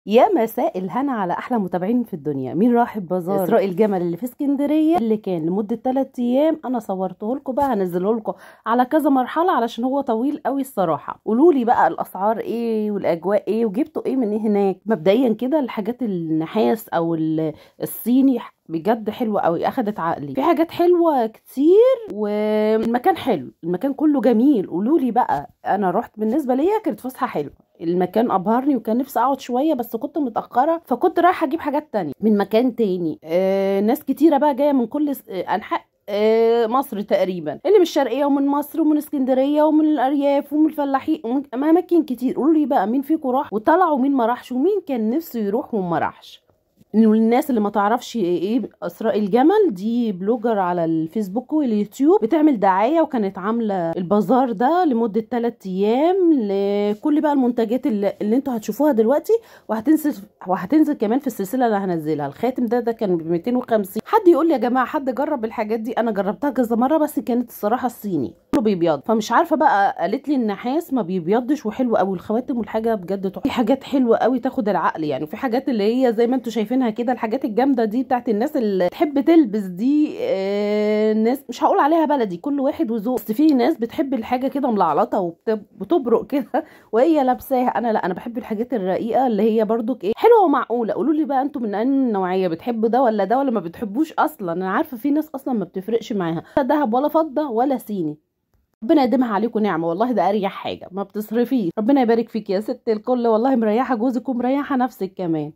يا مساء الهنا على احلى متابعين في الدنيا. مين راح بازار اسراء الجمل اللي في اسكندريه اللي كان لمده 3 ايام؟ انا صورته لكم بقى، هنزله لكم على كذا مرحله علشان هو طويل قوي الصراحه. قولوا لي بقى الاسعار ايه والاجواء ايه وجبتوا ايه من إيه هناك. مبدئيا كده الحاجات النحاس او الصيني بجد حلوه قوي، اخدت عقلي. في حاجات حلوه كتير والمكان حلو، المكان كله جميل. قولوا لي بقى، انا رحت بالنسبه ليا كانت فسحه حلوه، المكان ابهرني وكان نفسي اقعد شويه بس كنت متاخره فكنت رايحه اجيب حاجات تانية من مكان تاني. ناس كتيره بقى جايه من كل انحاء مصر تقريبا، اللي من الشرقيه ومن مصر ومن اسكندريه ومن الارياف ومن الفلاحين ومن اماكن كتير. قولوا لي بقى مين فيكم راح وطلع ومين ما راحش ومين كان نفسه يروح وما راحش. الناس اللي ما تعرفش ايه اسراء الجمل دي بلوجر على الفيسبوك واليوتيوب، بتعمل دعايه وكانت عامله البازار ده لمده 3 ايام لكل بقى المنتجات اللي انتوا هتشوفوها دلوقتي، وهتنزل كمان في السلسله اللي هنزلها. الخاتم ده كان ب 250. حد يقول لي يا جماعه حد جرب الحاجات دي؟ انا جربتها كذا مره بس كانت الصراحه الصيني كله بيبيض، فمش عارفه بقى. قالت لي النحاس ما بيبيضش وحلو قوي الخواتم والحاجه بجد تحفه. في حاجات حلوه قوي تاخد العقل يعني، وفي حاجات اللي هي زي ما انتوا شايفينها كده، الحاجات الجامده دي بتاعت الناس اللي تحب تلبس دي. الناس مش هقول عليها بلدي، كل واحد وذوق، بس في ناس بتحب الحاجه كده ملعلطه وبتبرق كده وهي لابساها. انا لا، انا بحب الحاجات الرقيقه اللي هي برضو ايه حلوه ومعقوله. قولوا لي بقى انتوا من انهي نوعيه، بتحبوا ده ولا ده ولا ما بتحبوش اصلا؟ انا عارفه في ناس اصلا ما بتفرقش معاها لا ذهب ولا فضه ولا صيني. ربنا يديمها عليكم نعمه، والله ده اريح حاجه ما بتصرفيش. ربنا يبارك فيك يا ست الكل، والله مريحه جوزك ومريحه نفسك كمان.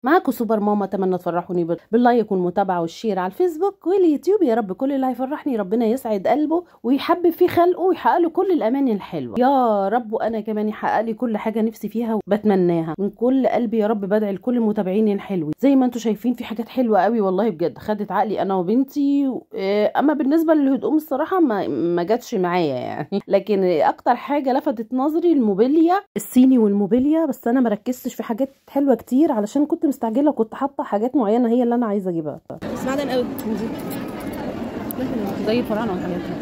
معاكم سوبر ماما، اتمنى تفرحوني باللايك والمتابعه والشير على الفيسبوك واليوتيوب. يا رب كل اللي هيفرحني ربنا يسعد قلبه ويحبب في خلقه ويحقق له كل الاماني الحلوه يا رب، وانا كمان يحقق لي كل حاجه نفسي فيها وبتمناها من كل قلبي يا رب. بدعي لكل المتابعين الحلوين. زي ما انتم شايفين في حاجات حلوه قوي والله بجد خدت عقلي انا وبنتي. اما بالنسبه للهدوم الصراحه ما جاتش معايا يعني لكن اكتر حاجه لفتت نظري الموبيليا الصيني والموبيليا، بس انا مركزتش في حاجات حلوه كتير علشان كنت مستعجله وكنت حاطه حاجات معينه هي اللي انا عايزه اجيبها. بس معدن قوي زي الفراعنه والحاجات دي.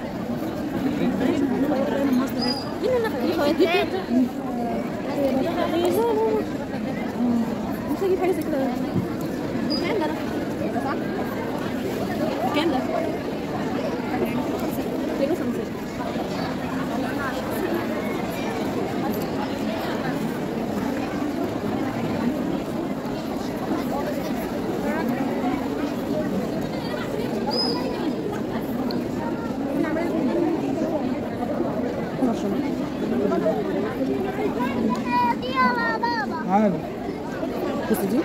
مش هجيب حاجه زي كده. كام ده؟ صح؟ كام ده؟ عادي. بص دي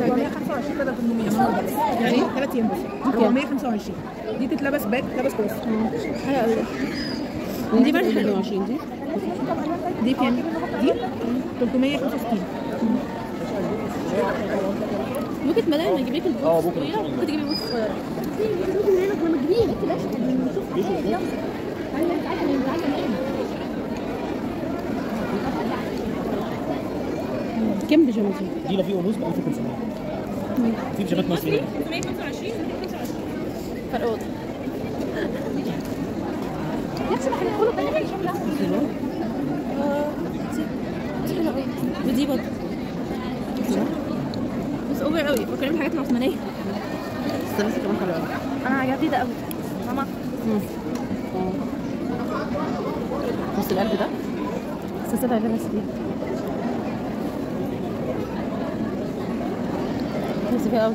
425 بدل 800 يعني 3 ايام بس 425. دي تتلبس باك، تتلبس كروس. حلوه قوي. دي برضه 22. دي كام؟ دي 365. ممكن بدل ما اجيب لك البوت الصغيره ممكن تجيبي البوت الصغيره. كام بيجامه دي لا في قماش ب 1500. في بيجامات مصريه 325 فرق اوضه. نفس ما هندخله بقى شكلها ودي برضه بس اوفر قوي، فاكرين الحاجات العثمانيه. السلاسل كمان حلوه قوي. انا عجبتني ده قوي ماما. بص القلب ده السلسله اللي لابس فيها نفسي فيها قوي.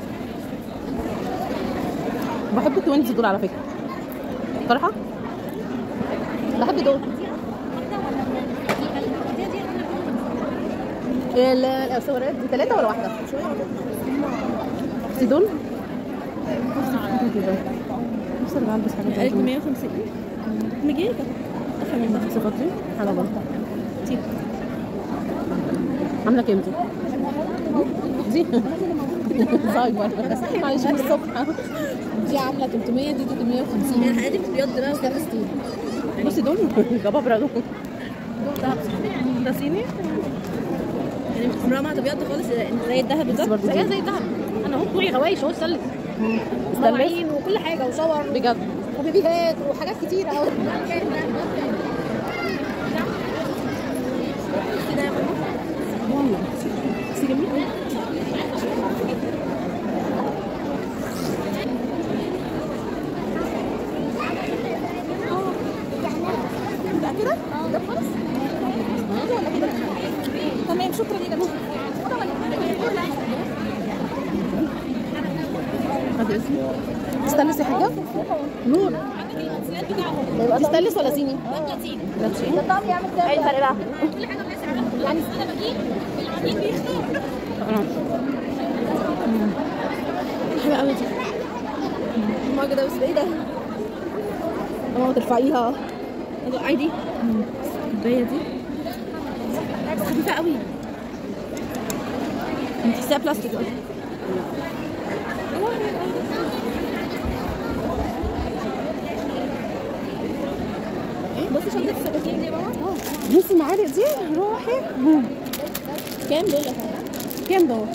بحب التوينز دول على فكره صراحه، بحب دول. السوارات دي 3 ولا واحده؟ بس دول نفسي ارجع البس حاجات قالت 150 مجيكه اخر من ده. صفاتي حلوه برضه. تيب عامله كام دي؟ صايبه معلش من الصبح. دي عامله 300 دي 350. هي الحاجات دي بتبيض بقى وكده ستيل. بصي دول جبابره دول. ده صيني يعني عمرها ما هتبيض خالص زي الذهب بالظبط. زيها زي الذهب. انا اهو بتوعي غوايش اهو استلف مواعين وكل حاجه وشاور بجد وبيبيهات وحاجات كتيره قوي. شكرا يا جماعه. هذا اسمه استانلس يا حاجه؟ نور استانلس ولا صيني؟ لا صيني. الطعم يعمل كده. ايه الفرق بقى؟ كل حاجه بنسعر يعني انا بجيب العميل بيختار. حلوه قوي دي. ما كده بس ايه ده؟ ماما ترفعيها عادي. الكوبايه دي خفيفه قوي، تحسيها بلاستيك اصلا. بصي شنطه السكاكين دي يا ماما. بصي المعالق دي روحي. كام دول؟ كام دول؟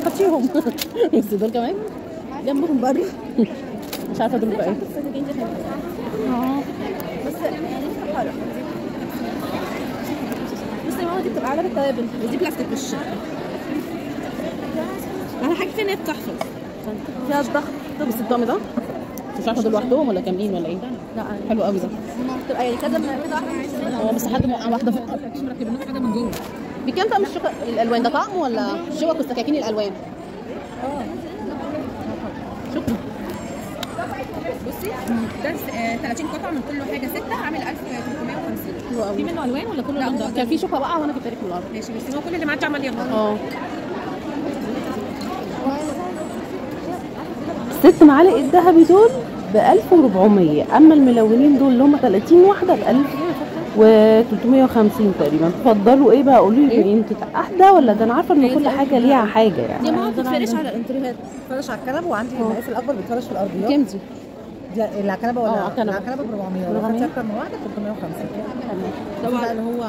حطيهم. بس دول كمان جنبهم بره. مش عارفه دول بقى ايه. السكاكين دي حلوه. بس حلوه. بصي يا ماما دي بتبقى علب التوابل، ودي بلاستيك وش. انا حاجه فيها ان هي بتحفظ فيها الضغط. بس الطقم ده مش عارفه دول لوحدهم ولا كاملين ولا ايه؟ لا حلو قوي ده. بتبقى يعني كذا من واحده. بس حد واحده فوق مركب لهم حاجه من جوه. بكام طقم الالوان ده؟ طقم ولا شوك والسكاكين الالوان؟ شكرا. بصي ده 30 قطعه من كل حاجه 6 عامل 1350. حلو قوي. في منه الوان ولا كله لا، لون ده؟ كان في شوكه بقى وانا جبت لك من الارض. ماشي بس هو كل اللي معدي عمال يغلط. ست معالق الذهبي دول ب 1400، اما الملونين دول اللي هم 30 واحده ب 1350 تقريبا. تفضلوا ايه بقى؟ قولوا لي قيمه احدى ولا ده؟ انا عارفه ان كل حاجه ليها حاجه يعني. دي ما بتتفرش على الانتريهات. بتفرش على الكنبه، وعندي المقاس الاكبر بيتفرش في الارضيات. كام دي؟ دي الكنبه ولا كنبة. الكنبه ب 400 لو خدتي اكتر من واحده 350. طبعا بقى اللي هو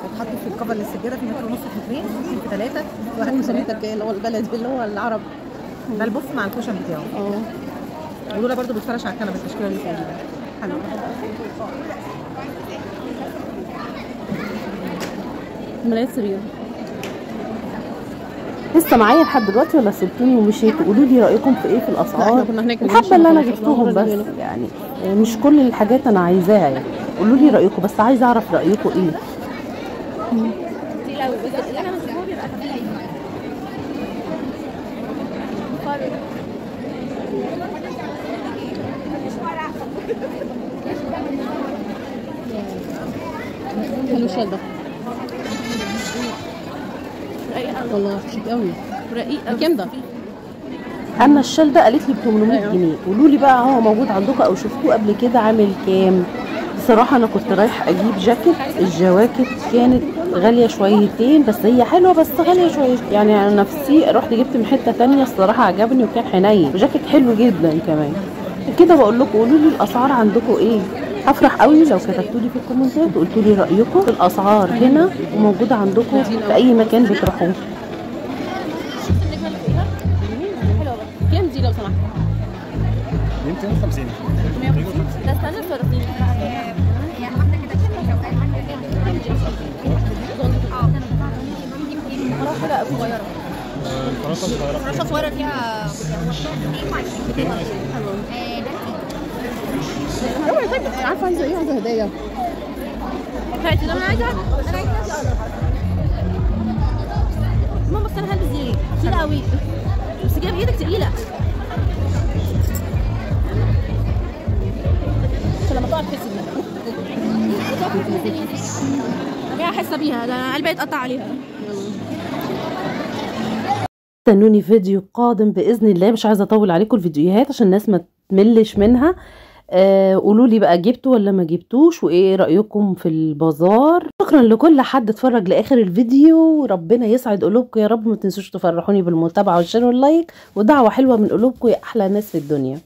اتحط في الكفر للسجاده في متر ونص في مترين، في 3 واحد في 3. اللي هو البلدي اللي هو العرب ده البص مع الكوشن بتاعه. ودول برده بيتفرش على الكنبه التشكيله اللي فوق دي. حلو. ملايات سرير لسه معايا لحد دلوقتي ولا سبتوني ومشيتوا؟ قولوا لي رايكم في ايه في الاسعار. الحبه اللي انا جبتهم بس يعني مش كل الحاجات انا عايزاها يعني. قولوا لي رايكم، بس عايزه اعرف رايكم ايه. دي لو بس اللي انا مسكوه بيبقى خفيف. حلو الشال ده والله شيك قوي. رقيق بكام ده؟ اما الشال ده قالت لي ب 800 جنيه. قولوا لي بقى هو موجود عندكم او شفتوه قبل كده عامل كام؟ بصراحه انا كنت رايح اجيب جاكيت، الجواكت كانت غاليه شويتين، بس هي حلوه بس غاليه شويه يعني. انا نفسي رحت جبت من حته ثانيه الصراحه عجبني وكان حنين وجاكيت حلو جدا كمان. وكده بقول لكم قولوا لي الاسعار عندكم ايه. هفرح قوي لو كتبتوا لي في الكومنتات وقلتوا لي رايكم في الاسعار هنا وموجوده عندكم في اي مكان بتروحوه. كام دي لو سمحت؟ 250. ده استنى صرفين. فراشه صغيره. فراشه صغيره فيها عارفه عايزه ايه؟ عايزه هديه. هاتي ده. انا عايزه ماما بس انا هلبس دي تقيله قوي، بس جايب ايدك تقيله عشان لما تقعد تحس بيها. حاسه بيها، ده انا قلبي يتقطع عليها. استنوني فيديو قادم باذن الله. مش عايزه اطول عليكم الفيديوهات عشان الناس ما تملش منها. قولوا لي بقى جبتوا ولا ما جبتوش وايه رايكم في البازار. شكرا لكل حد اتفرج لاخر الفيديو. ربنا يسعد قلوبكم يا رب. ما تنسوش تفرحوني بالمتابعه والشير واللايك ودعوه حلوه من قلوبكم يا احلى ناس في الدنيا.